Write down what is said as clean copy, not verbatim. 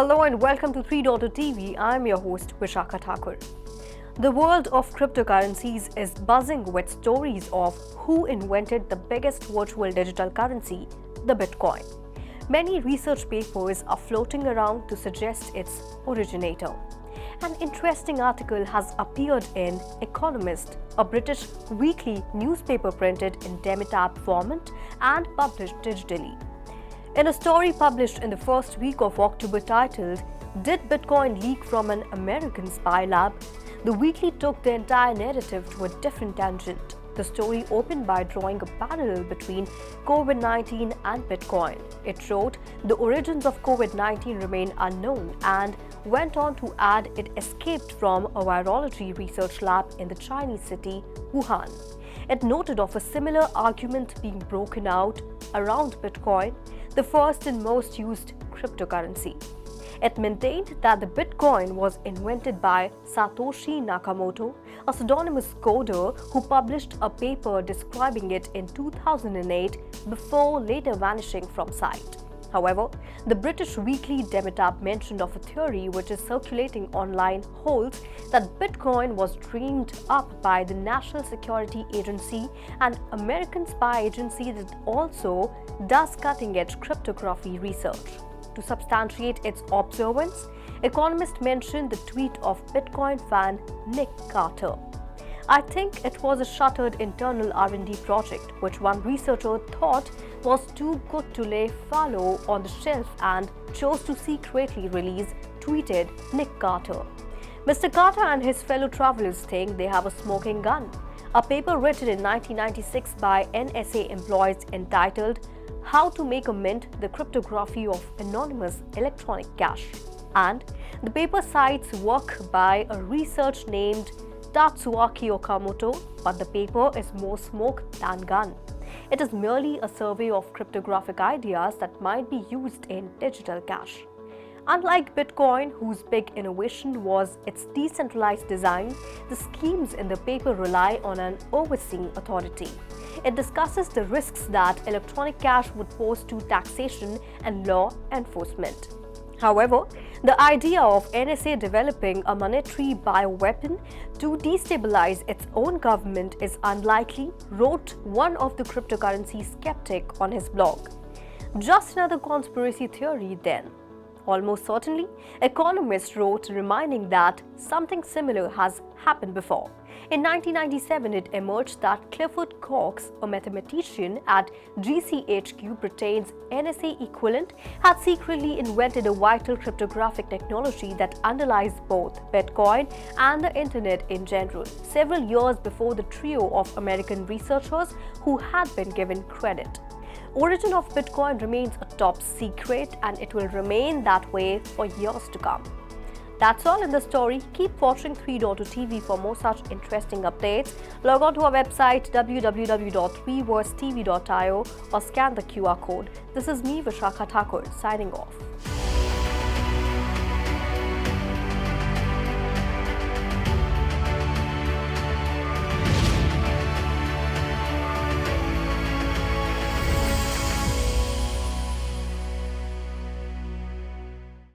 Hello and welcome to 3.0 TV. I'm your host Vishakha Thakur. The world of cryptocurrencies is buzzing with stories of who invented the biggest virtual digital currency, the Bitcoin. Many research papers are floating around to suggest its originator. An interesting article has appeared in Economist, a British weekly newspaper printed in Demitab format and published digitally. In a story published in the first week of October titled, "Did Bitcoin Leak from an American Spy Lab?" the weekly took the entire narrative to a different tangent. The story opened by drawing a parallel between COVID-19 and Bitcoin. It wrote, the origins of COVID-19 remain unknown, and went on to add it escaped from a virology research lab in the Chinese city, Wuhan. It noted of a similar argument being broken out around Bitcoin, the first and most used cryptocurrency. It maintained that the Bitcoin was invented by Satoshi Nakamoto, a pseudonymous coder who published a paper describing it in 2008 before later vanishing from sight. However, the British weekly Demitab mentioned of a theory which is circulating online holds that Bitcoin was dreamed up by the National Security Agency, an American spy agency that also does cutting-edge cryptography research. To substantiate its observance, Economist mentioned the tweet of Bitcoin fan Nick Carter. I think it was a shuttered internal R&D project which one researcher thought was too good to lay fallow on the shelf and chose to secretly release, tweeted Nick Carter. Mr. Carter and his fellow travelers think they have a smoking gun. A paper written in 1996 by NSA employees entitled "How to Make a Mint: The Cryptography of Anonymous Electronic Cash." And the paper cites work by a researcher named Tatsuaki Okamoto, but the paper is more smoke than gun. It is merely a survey of cryptographic ideas that might be used in digital cash. Unlike Bitcoin, whose big innovation was its decentralized design, the schemes in the paper rely on an overseeing authority. It discusses the risks that electronic cash would pose to taxation and law enforcement. However, the idea of NSA developing a monetary bioweapon to destabilize its own government is unlikely, wrote one of the cryptocurrency skeptic on his blog. Just another conspiracy theory then. Almost certainly, Economist wrote reminding that something similar has happened before. In 1997, it emerged that Clifford Cocks, a mathematician at GCHQ, Britain's NSA equivalent, had secretly invented a vital cryptographic technology that underlies both Bitcoin and the internet in general, several years before the trio of American researchers who had been given credit. Origin of Bitcoin remains a top secret, and it will remain that way for years to come. That's all in the story. Keep watching 3.0 TV for more such interesting updates. Log on to our website www.3versetv.io or scan the QR code. This is me, Vishakha Thakur, signing off.